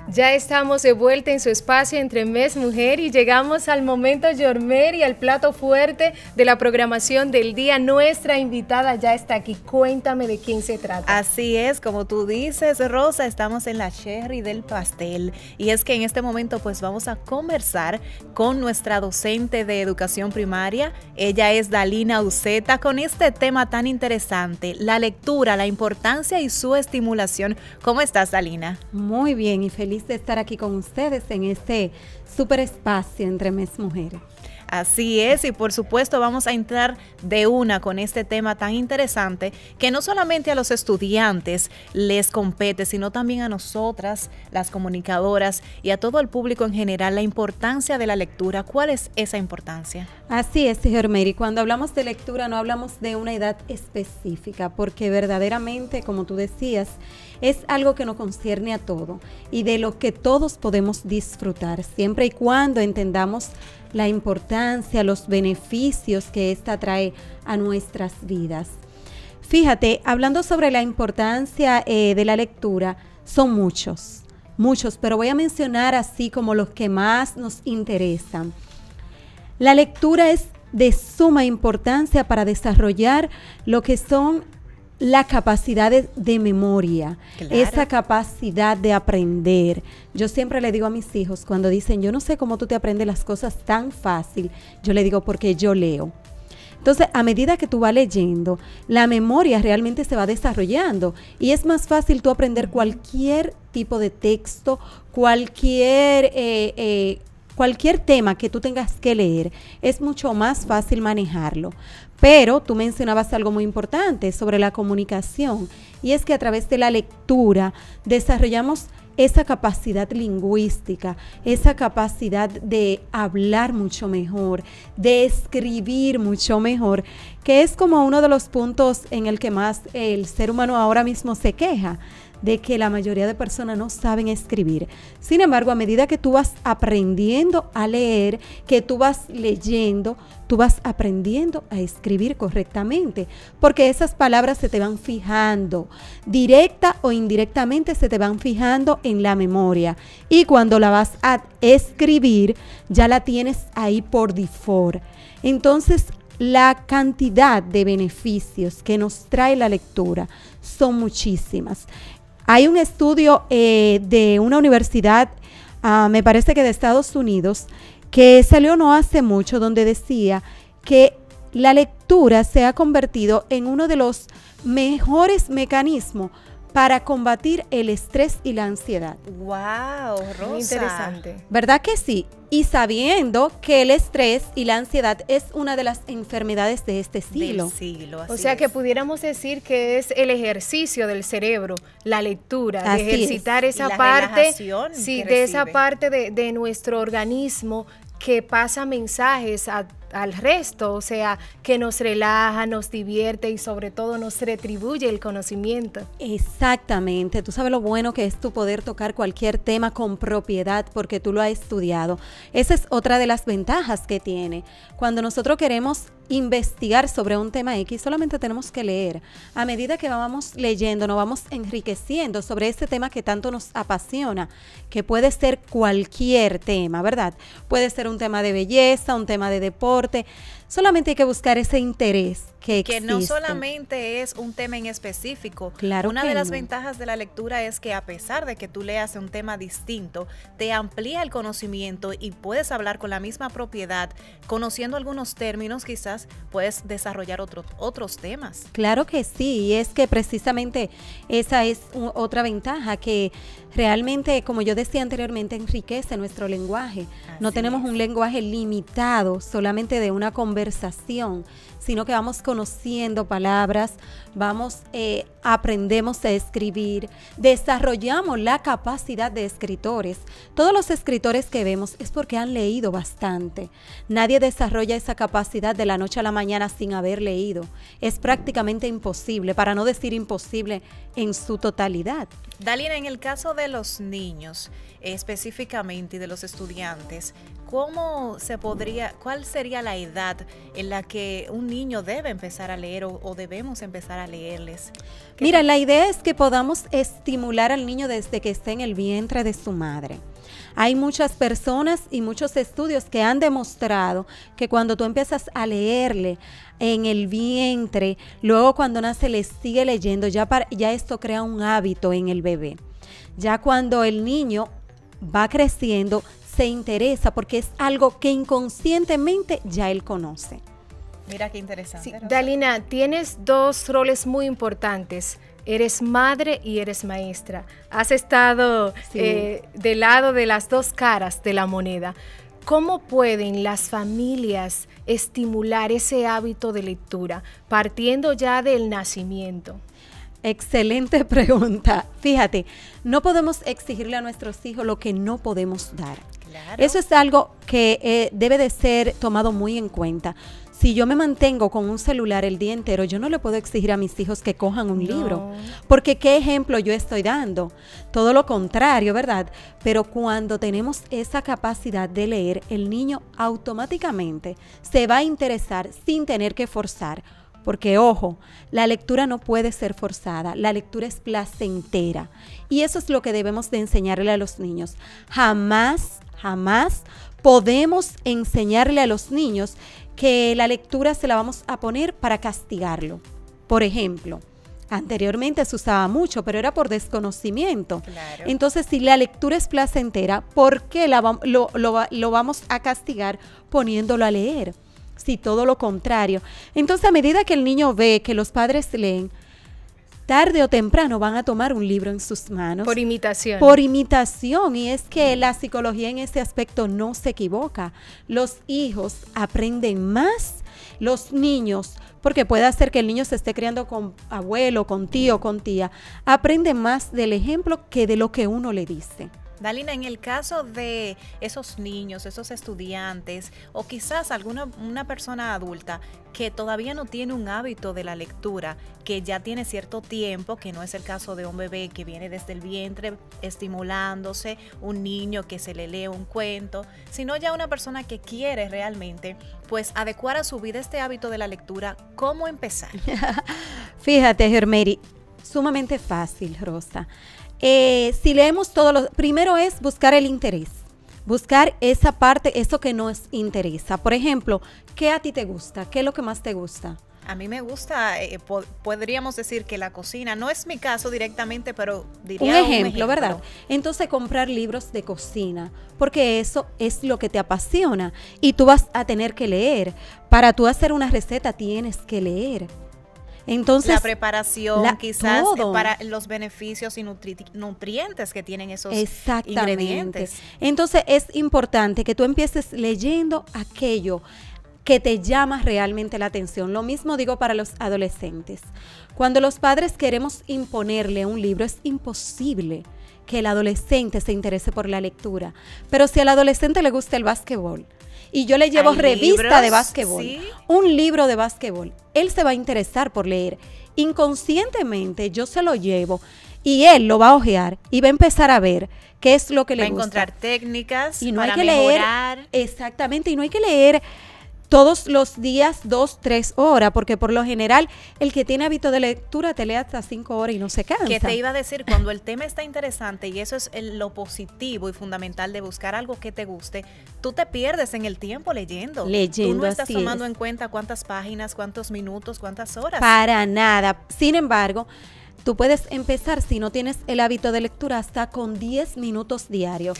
Ya estamos de vuelta en su espacio entre Mes Mujer y llegamos al momento Yormer y al plato fuerte de la programación del día. Nuestra invitada ya está aquí. Cuéntame de quién se trata. Así es, como tú dices, Rosa, estamos en la cherry del pastel. Y es que en este momento pues vamos a conversar con nuestra docente de educación primaria. Ella es Dalina Uceta, con este tema tan interesante, la lectura, la importancia y su estimulación. ¿Cómo estás, Dalina? Muy bien y feliz de estar aquí con ustedes en este súper espacio entre Mes Mujeres. Así es, y por supuesto vamos a entrar de una con este tema tan interesante que no solamente a los estudiantes les compete, sino también a nosotras, las comunicadoras y a todo el público en general, la importancia de la lectura. ¿Cuál es esa importancia? Así es, Germeri, cuando hablamos de lectura no hablamos de una edad específica, porque verdaderamente, como tú decías, es algo que nos concierne a todo y de lo que todos podemos disfrutar, siempre y cuando entendamos la importancia, los beneficios que esta trae a nuestras vidas. Fíjate, hablando sobre la importancia de la lectura, son muchos, pero voy a mencionar así como los que más nos interesan. La lectura es de suma importancia para desarrollar lo que son la capacidad de memoria, claro, esa capacidad de aprender. Yo siempre le digo a mis hijos cuando dicen, yo no sé cómo tú te aprendes las cosas tan fácil, yo le digo porque yo leo. Entonces, a medida que tú vas leyendo, la memoria realmente se va desarrollando y es más fácil tú aprender cualquier tipo de texto, cualquier tema que tú tengas que leer, es mucho más fácil manejarlo. Pero tú mencionabas algo muy importante sobre la comunicación, y es que a través de la lectura desarrollamos esa capacidad lingüística, esa capacidad de hablar mucho mejor, de escribir mucho mejor, que es como uno de los puntos en el que más el ser humano ahora mismo se queja, de que la mayoría de personas no saben escribir. Sin embargo, a medida que tú vas aprendiendo a leer, que tú vas leyendo, tú vas aprendiendo a escribir correctamente, porque esas palabras se te van fijando, directa o indirectamente se te van fijando en la memoria, y cuando la vas a escribir, ya la tienes ahí por default. Entonces, la cantidad de beneficios que nos trae la lectura son muchísimas. Hay un estudio de una universidad, me parece que de Estados Unidos, que salió no hace mucho, donde decía que la lectura se ha convertido en uno de los mejores mecanismos para combatir el estrés y la ansiedad. ¡Wow, Rosa! Muy interesante. ¿Verdad que sí? Y sabiendo que el estrés y la ansiedad es una de las enfermedades de este siglo. Del siglo, así o sea es. que pudiéramos decir que es el ejercicio del cerebro, la lectura, Así de ejercitar es. esa Y la parte, relajación sí, que de esa recibe. parte de nuestro organismo que pasa mensajes al resto, o sea, que nos relaja, nos divierte y sobre todo nos retribuye el conocimiento. Exactamente, tú sabes lo bueno que es tu poder tocar cualquier tema con propiedad porque tú lo has estudiado. Esa es otra de las ventajas que tiene. Cuando nosotros queremos investigar sobre un tema X, solamente tenemos que leer. A medida que vamos leyendo, nos vamos enriqueciendo sobre ese tema que tanto nos apasiona, que puede ser cualquier tema, ¿verdad? Puede ser un tema de belleza, un tema de deporte. Solamente hay que buscar ese interés que existe. Que no solamente es un tema en específico. Claro Una que de las no. ventajas de la lectura es que a pesar de que tú leas un tema distinto, te amplía el conocimiento y puedes hablar con la misma propiedad, conociendo algunos términos, quizás puedes desarrollar otros temas. Claro que sí, y es que precisamente esa es otra ventaja, que realmente, como yo decía anteriormente, enriquece nuestro lenguaje. No tenemos un lenguaje limitado solamente de una conversación, sino que vamos conociendo palabras, aprendemos a escribir, desarrollamos la capacidad de escritores. Todos los escritores que vemos es porque han leído bastante. Nadie desarrolla esa capacidad de la noche a la mañana sin haber leído. Es prácticamente imposible, para no decir imposible en su totalidad. Dalina, en el caso de los niños específicamente y de los estudiantes, ¿cuál sería la edad en la que un niño debe empezar a leer o debemos empezar a leerles? Mira, la idea es que podamos estimular al niño desde que esté en el vientre de su madre. Hay muchas personas y muchos estudios que han demostrado que cuando tú empiezas a leerle en el vientre, luego cuando nace le sigue leyendo, ya esto crea un hábito en el bebé. Ya cuando el niño va creciendo, se interesa porque es algo que inconscientemente ya él conoce. Mira qué interesante. Sí, Dalina, tienes dos roles muy importantes. Eres madre y eres maestra. Has estado del lado de las dos caras de la moneda. ¿Cómo pueden las familias estimular ese hábito de lectura partiendo ya del nacimiento? Excelente pregunta. Fíjate, no podemos exigirle a nuestros hijos lo que no podemos dar. Claro. Eso es algo que debe de ser tomado muy en cuenta. Si yo me mantengo con un celular el día entero, yo no le puedo exigir a mis hijos que cojan un libro, porque ¿qué ejemplo yo estoy dando? Todo lo contrario, ¿verdad? Pero cuando tenemos esa capacidad de leer, el niño automáticamente se va a interesar sin tener que forzar. Porque, ojo, la lectura no puede ser forzada, la lectura es placentera. Y eso es lo que debemos de enseñarle a los niños. Jamás podemos enseñarle a los niños que la lectura se la vamos a poner para castigarlo. Por ejemplo, anteriormente se usaba mucho, pero era por desconocimiento. Claro. Entonces, si la lectura es placentera, ¿por qué lo vamos a castigar poniéndolo a leer? Si todo lo contrario. Entonces, a medida que el niño ve que los padres leen, tarde o temprano van a tomar un libro en sus manos. Por imitación. Por imitación. Y es que la psicología en ese aspecto no se equivoca. Los hijos aprenden más, los niños, porque puede ser que el niño se esté criando con abuelo, con tío, con tía, aprende más del ejemplo que de lo que uno le dice. Dalina, en el caso de esos niños, esos estudiantes o quizás una persona adulta que todavía no tiene un hábito de la lectura, que ya tiene cierto tiempo, que no es el caso de un bebé que viene desde el vientre estimulándose, un niño que se le lee un cuento, sino ya una persona que quiere realmente pues adecuar a su vida este hábito de la lectura, ¿cómo empezar? Fíjate, Germeri, sumamente fácil, Rosa. Si leemos primero es buscar el interés, buscar esa parte, eso que nos interesa. Por ejemplo, ¿qué a ti te gusta? ¿Qué es lo que más te gusta? A mí me gusta, podríamos decir que la cocina, no es mi caso directamente, pero diría un ejemplo, ¿verdad? Entonces comprar libros de cocina, porque eso es lo que te apasiona y tú vas a tener que leer. Para tú hacer una receta tienes que leer. Entonces, la preparación, quizás para los beneficios y nutrientes que tienen esos ingredientes. Entonces es importante que tú empieces leyendo aquello que te llama realmente la atención. Lo mismo digo para los adolescentes. Cuando los padres queremos imponerle un libro, es imposible que el adolescente se interese por la lectura. Pero si al adolescente le gusta el básquetbol, y yo le llevo revista de básquetbol, ¿sí? Un libro de básquetbol, él se va a interesar por leer. Inconscientemente yo se lo llevo y él lo va a ojear y va a empezar a ver qué es lo que le gusta. Va a encontrar técnicas y no para hay que mejorar. Leer, exactamente, y no hay que leer todos los días 2, 3 horas, porque por lo general el que tiene hábito de lectura te lee hasta 5 horas y no se cansa. Que te iba a decir, cuando el tema está interesante, y eso es lo positivo y fundamental de buscar algo que te guste, tú te pierdes en el tiempo leyendo. Tú no estás tomando en cuenta cuántas páginas, cuántos minutos, cuántas horas. Para nada. Sin embargo, tú puedes empezar, si no tienes el hábito de lectura, hasta con 10 minutos diarios.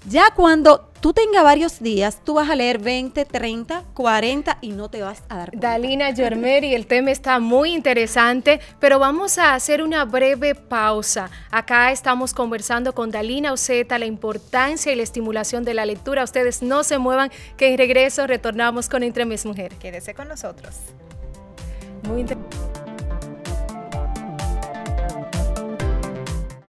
Ya cuando tú tengas varios días, tú vas a leer 20, 30, 40 y no te vas a dar cuenta. Dalina Yormeri, el tema está muy interesante, pero vamos a hacer una breve pausa. Acá estamos conversando con Dalina Uceta, la importancia y la estimulación de la lectura. Ustedes no se muevan, que en regreso retornamos con Entre Mes Mujer. Quédese con nosotros. Muy interesante.